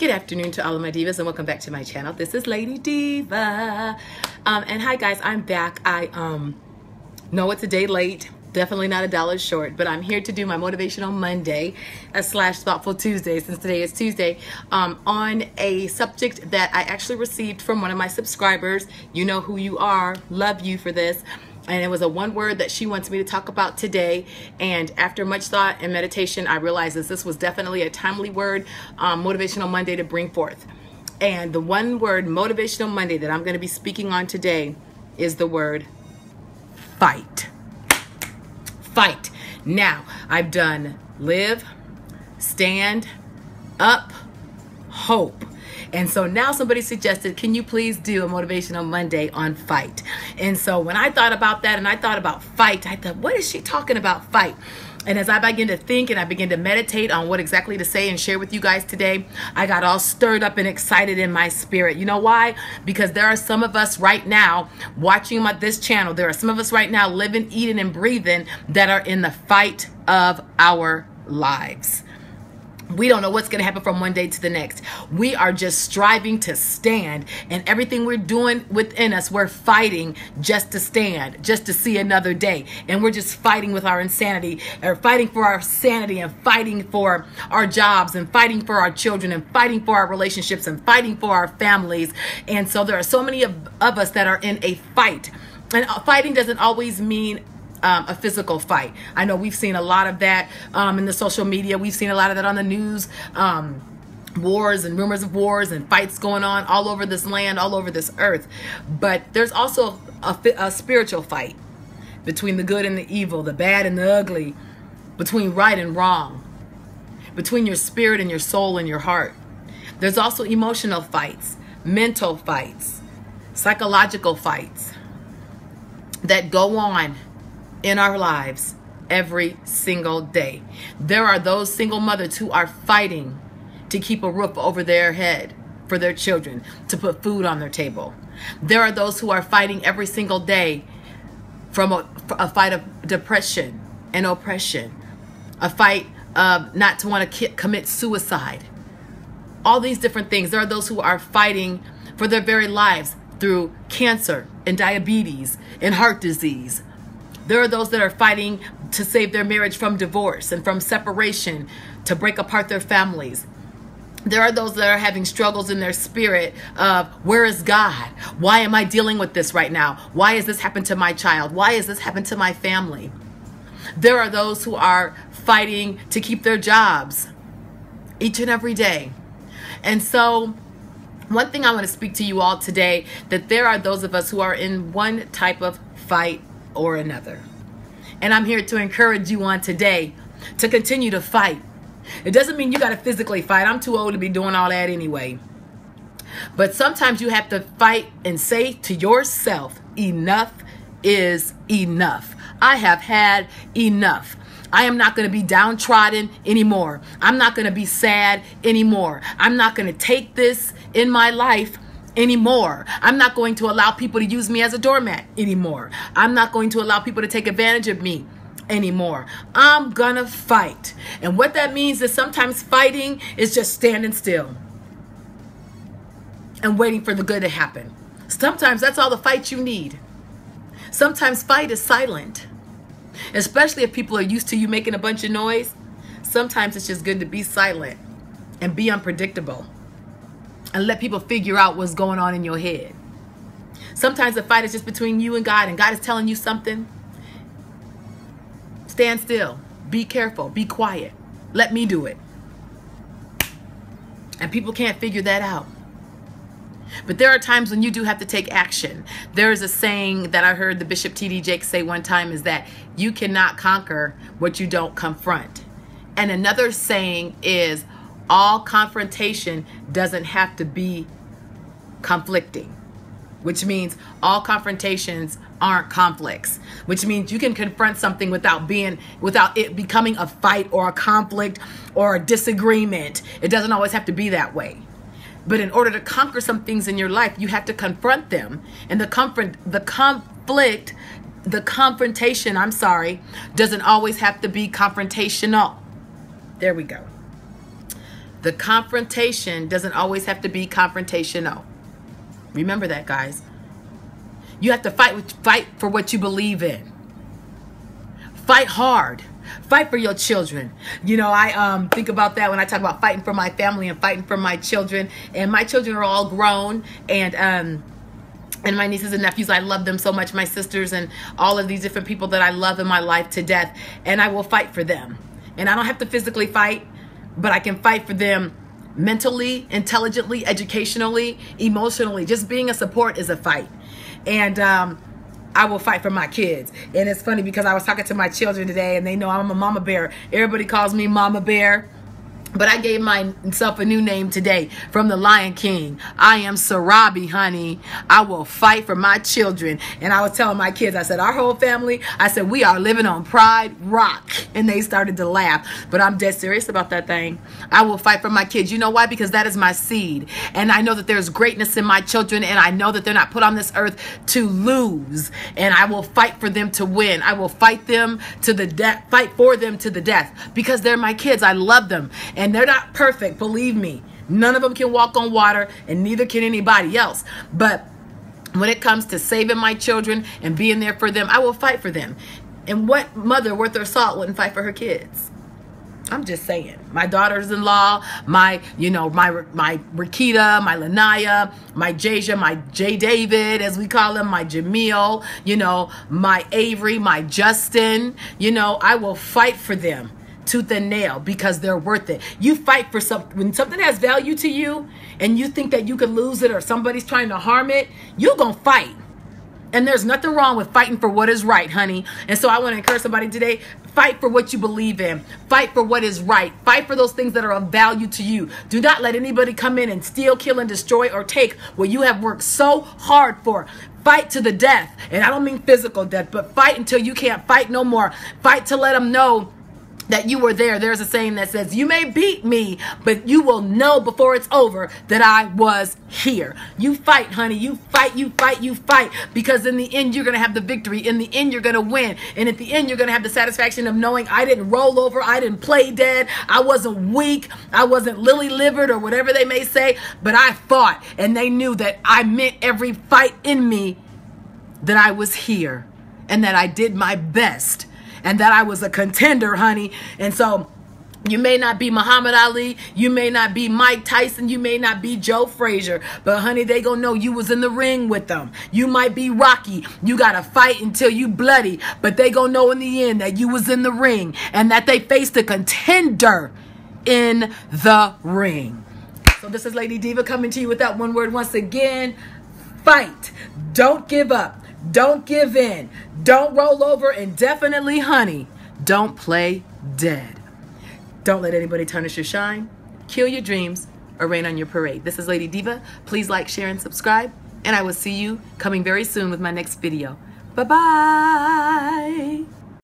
Good afternoon to all of my divas and welcome back to my channel. This is Lady Diva. And hi guys, I'm back. I know it's a day late, definitely not $1 short, but I'm here to do my Motivational Monday slash Thoughtful Tuesday, since today is Tuesday, on a subject that I actually received from one of my subscribers. You know who you are. Love you for this. And it was a one word that she wants me to talk about today. And after much thought and meditation, I realized that this was definitely a timely word, Motivational Monday, to bring forth. And the one word, Motivational Monday, that I'm going to be speaking on today is the word fight. Fight. Now, I've done live, stand, up, hope. And so now somebody suggested, can you please do a Motivational Monday on fight? And so when I thought about that and I thought about fight, I thought, what is she talking about, fight? And as I began to think and I began to meditate on what exactly to say and share with you guys today, I got all stirred up and excited in my spirit. You know why? Because there are some of us right now watching this channel. There are some of us right now living, eating, and breathing that are in the fight of our lives. We don't know what's going to happen from one day to the next. We are just striving to stand, and everything we're doing within us, we're fighting just to stand, just to see another day. And we're just fighting with our insanity, or fighting for our sanity, and fighting for our jobs, and fighting for our children, and fighting for our relationships, and fighting for our families. And so there are so many of us that are in a fight. And fighting doesn't always mean a physical fight. I know we've seen a lot of that in the social media. We've seen a lot of that on the news. Wars and rumors of wars and fights going on all over this land, all over this earth. But there's also a spiritual fight between the good and the evil, the bad and the ugly, between right and wrong, between your spirit and your soul and your heart. There's also emotional fights, mental fights, psychological fights that go on in our lives every single day. There are those single mothers who are fighting to keep a roof over their head for their children, to put food on their table. There are those who are fighting every single day from a fight of depression and oppression, a fight of not to want to commit suicide. All these different things. There are those who are fighting for their very lives through cancer and diabetes and heart disease. There are those that are fighting to save their marriage from divorce and from separation, to break apart their families. There are those that are having struggles in their spirit of, where is God? Why am I dealing with this right now? Why has this happened to my child? Why has this happened to my family? There are those who are fighting to keep their jobs each and every day. And so one thing I want to speak to you all today, that there are those of us who are in one type of fight or another. And I'm here to encourage you on today to continue to fight. It doesn't mean you got to physically fight. I'm too old to be doing all that anyway. But sometimes you have to fight and say to yourself, enough is enough. I have had enough. I am not going to be downtrodden anymore. I'm not going to be sad anymore. I'm not going to take this in my life anymore. I'm not going to allow people to use me as a doormat anymore. I'm not going to allow people to take advantage of me anymore. I'm gonna fight. And what that means is sometimes fighting is just standing still and waiting for the good to happen. Sometimes that's all the fight you need. Sometimes fight is silent, especially if people are used to you making a bunch of noise. Sometimes it's just good to be silent and be unpredictable and let people figure out what's going on in your head. Sometimes the fight is just between you and God is telling you something. Stand still, be careful, be quiet. Let me do it. And people can't figure that out. But there are times when you do have to take action. There is a saying that I heard the Bishop T.D. Jakes say one time, is that you cannot conquer what you don't confront. And another saying is, all confrontation doesn't have to be conflicting, which means all confrontations aren't conflicts, which means you can confront something without it becoming a fight or a conflict or a disagreement. It doesn't always have to be that way. But in order to conquer some things in your life, you have to confront them. And the confrontation, doesn't always have to be confrontational. There we go. The confrontation doesn't always have to be confrontational. Remember that, guys. You have to fight for what you believe in. Fight hard. Fight for your children. You know, I think about that when I talk about fighting for my family and fighting for my children. And my children are all grown, and my nieces and nephews, I love them so much. My sisters and all of these different people that I love in my life to death. And I will fight for them. And I don't have to physically fight, but I can fight for them mentally, intelligently, educationally, emotionally. Just being a support is a fight. And I will fight for my kids. And it's funny because I was talking to my children today, and they know I'm a mama bear. Everybody calls me Mama Bear. But I gave myself a new name today from the Lion King. I am Sarabi, honey. I will fight for my children. And I was telling my kids, I said, our whole family, I said, we are living on Pride Rock. And they started to laugh. But I'm dead serious about that thing. I will fight for my kids. You know why? Because that is my seed. And I know that there's greatness in my children. And I know that they're not put on this earth to lose. And I will fight for them to win. I will fight them to the death, fight for them to the death. Because they're my kids. I love them. And they're not perfect, believe me. None of them can walk on water, and neither can anybody else. But when it comes to saving my children and being there for them, I will fight for them. And what mother worth her salt wouldn't fight for her kids? I'm just saying. My daughters-in-law, my Rakita, my Lanaya, my Jasia, my J. David, as we call him, my Jamil, you know, my Avery, my Justin, you know, I will fight for them tooth and nail because they're worth it. You fight for something. When something has value to you and you think that you could lose it or somebody's trying to harm it, you're going to fight. And there's nothing wrong with fighting for what is right, honey. And so I want to encourage somebody today, fight for what you believe in. Fight for what is right. Fight for those things that are of value to you. Do not let anybody come in and steal, kill, and destroy or take what you have worked so hard for. Fight to the death. And I don't mean physical death, but fight until you can't fight no more. Fight to let them know that you were there. There's a saying that says, you may beat me, but you will know before it's over that I was here. You fight, honey. You fight, you fight, you fight. Because in the end, you're going to have the victory. In the end, you're going to win. And at the end, you're going to have the satisfaction of knowing I didn't roll over. I didn't play dead. I wasn't weak. I wasn't lily-livered or whatever they may say. But I fought. And they knew that I meant every fight in me that I was here. And that I did my best. And that I was a contender, honey. And so you may not be Muhammad Ali. You may not be Mike Tyson. You may not be Joe Frazier. But, honey, they gonna know you was in the ring with them. You might be Rocky. You got to fight until you bloody. But they gonna know in the end that you was in the ring. And that they faced a contender in the ring. So this is Lady Diva coming to you with that one word once again. Fight. Don't give up. Don't give in. Don't roll over. And definitely, honey, don't play dead. Don't let anybody tarnish your shine, kill your dreams, or rain on your parade. This is Lady Diva. Please like, share, and subscribe. And I will see you coming very soon with my next video. Bye-bye.